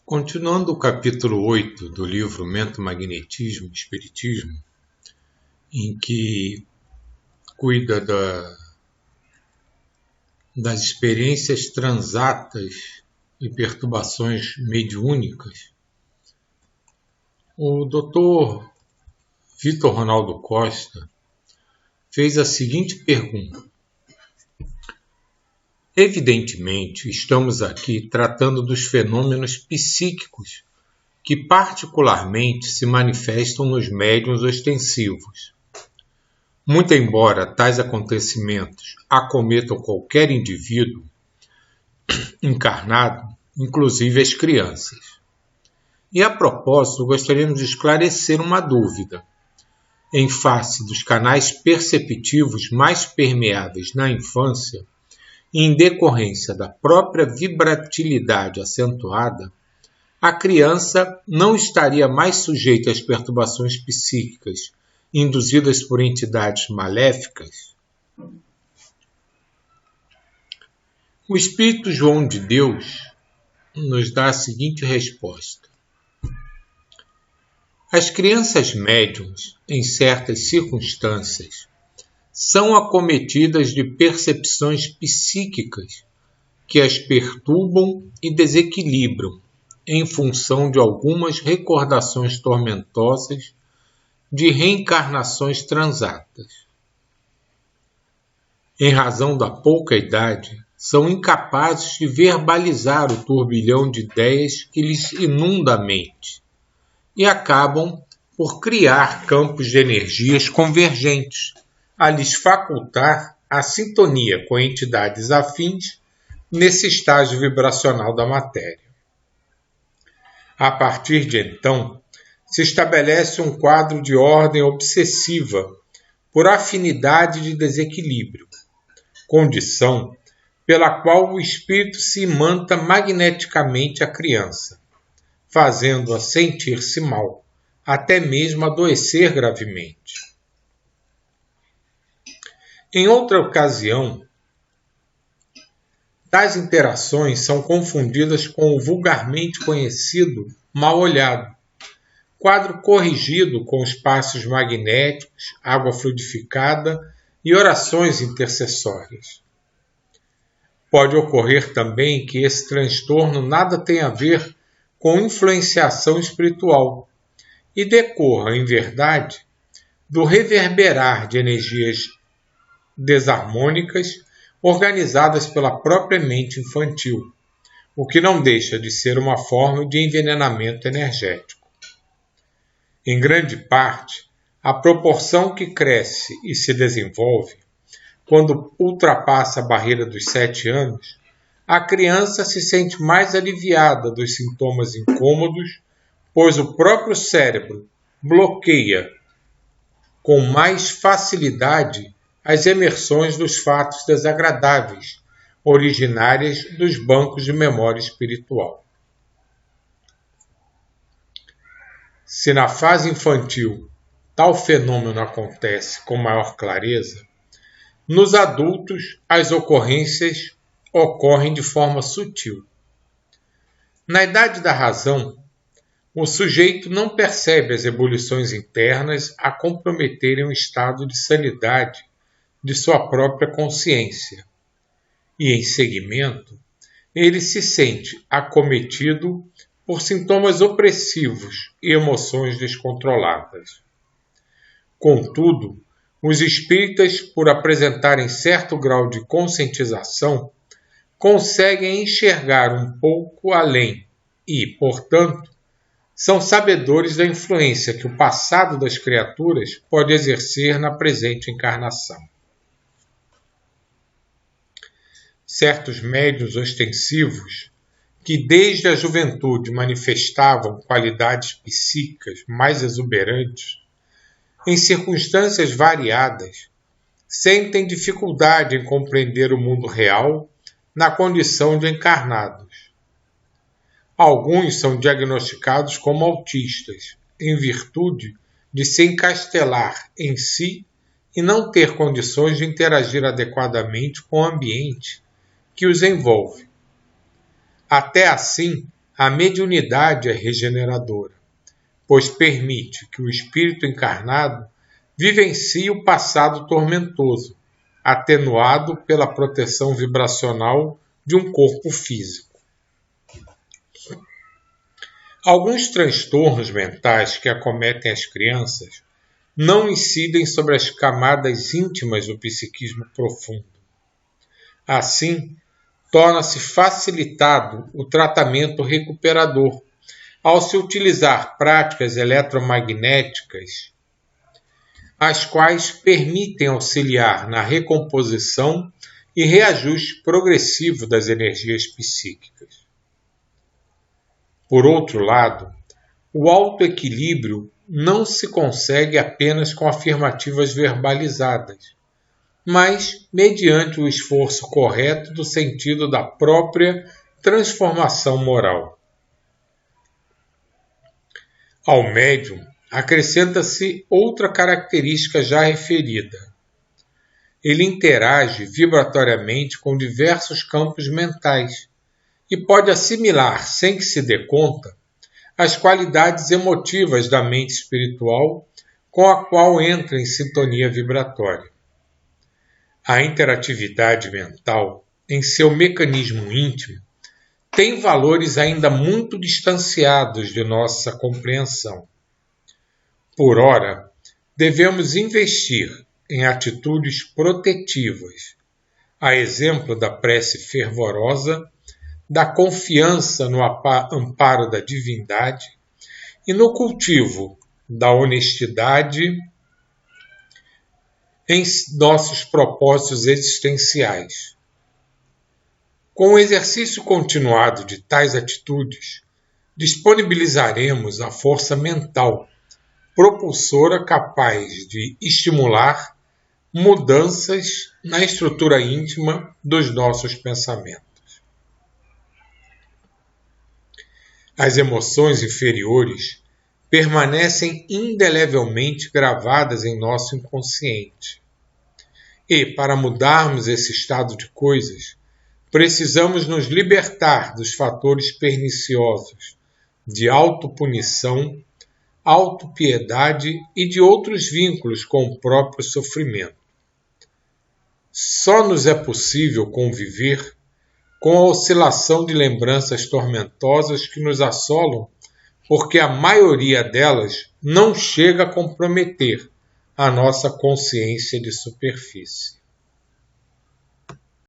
Continuando o capítulo 8 do livro Mento, Magnetismo e Espiritismo, em que cuida das experiências transatas e perturbações mediúnicas, o Dr. Vitor Ronaldo Costa fez a seguinte pergunta. Evidentemente, estamos aqui tratando dos fenômenos psíquicos que particularmente se manifestam nos médiuns ostensivos. Muito embora tais acontecimentos acometam qualquer indivíduo encarnado, inclusive as crianças. E a propósito, gostaríamos de esclarecer uma dúvida. Em face dos canais perceptivos mais permeáveis na infância, em decorrência da própria vibratilidade acentuada, a criança não estaria mais sujeita às perturbações psíquicas induzidas por entidades maléficas? O Espírito João de Deus nos dá a seguinte resposta. As crianças médiuns, em certas circunstâncias, são acometidas de percepções psíquicas que as perturbam e desequilibram em função de algumas recordações tormentosas de reencarnações transatas. Em razão da pouca idade, são incapazes de verbalizar o turbilhão de ideias que lhes inunda a mente e acabam por criar campos de energias convergentes, a lhes facultar a sintonia com entidades afins nesse estágio vibracional da matéria. A partir de então, se estabelece um quadro de ordem obsessiva por afinidade de desequilíbrio, condição pela qual o espírito se imanta magneticamente à criança, fazendo-a sentir-se mal, até mesmo adoecer gravemente. Em outra ocasião, tais interações são confundidas com o vulgarmente conhecido mal-olhado, quadro corrigido com espaços magnéticos, água fluidificada e orações intercessórias. Pode ocorrer também que esse transtorno nada tenha a ver com influenciação espiritual e decorra, em verdade, do reverberar de energias desarmônicas organizadas pela própria mente infantil, o que não deixa de ser uma forma de envenenamento energético. Em grande parte, a proporção que cresce e se desenvolve, quando ultrapassa a barreira dos 7 anos, a criança se sente mais aliviada dos sintomas incômodos, pois o próprio cérebro bloqueia com mais facilidade as emersões dos fatos desagradáveis, originárias dos bancos de memória espiritual. Se na fase infantil tal fenômeno acontece com maior clareza, nos adultos as ocorrências ocorrem de forma sutil. Na idade da razão, o sujeito não percebe as ebulições internas a comprometerem o estado de sanidade de sua própria consciência, e em seguimento, ele se sente acometido por sintomas opressivos e emoções descontroladas. Contudo, os espíritas, por apresentarem certo grau de conscientização, conseguem enxergar um pouco além e, portanto, são sabedores da influência que o passado das criaturas pode exercer na presente encarnação. Certos médiuns ostensivos, que desde a juventude manifestavam qualidades psíquicas mais exuberantes, em circunstâncias variadas, sentem dificuldade em compreender o mundo real na condição de encarnados. Alguns são diagnosticados como autistas, em virtude de se encastelar em si e não ter condições de interagir adequadamente com o ambiente que os envolve. Até assim, A mediunidade é regeneradora, pois permite que o espírito encarnado vivencie o passado tormentoso, atenuado pela proteção vibracional de um corpo físico. Alguns transtornos mentais que acometem as crianças não incidem sobre as camadas íntimas do psiquismo profundo. Assim, torna-se facilitado o tratamento recuperador ao se utilizar práticas eletromagnéticas, as quais permitem auxiliar na recomposição e reajuste progressivo das energias psíquicas. Por outro lado, o autoequilíbrio não se consegue apenas com afirmativas verbalizadas, mas mediante o esforço correto do sentido da própria transformação moral. Ao médium, acrescenta-se outra característica já referida. Ele interage vibratoriamente com diversos campos mentais e pode assimilar, sem que se dê conta, as qualidades emotivas da mente espiritual com a qual entra em sintonia vibratória. A interatividade mental, em seu mecanismo íntimo, tem valores ainda muito distanciados de nossa compreensão. Por ora, devemos investir em atitudes protetivas, a exemplo da prece fervorosa, da confiança no amparo da divindade e no cultivo da honestidade em nossos propósitos existenciais. Com o exercício continuado de tais atitudes, disponibilizaremos a força mental propulsora capaz de estimular mudanças na estrutura íntima dos nossos pensamentos. As emoções inferiores permanecem indelevelmente gravadas em nosso inconsciente. E, para mudarmos esse estado de coisas, precisamos nos libertar dos fatores perniciosos de autopunição, autopiedade e de outros vínculos com o próprio sofrimento. Só nos é possível conviver com a oscilação de lembranças tormentosas que nos assolam, porque a maioria delas não chega a comprometer a nossa consciência de superfície.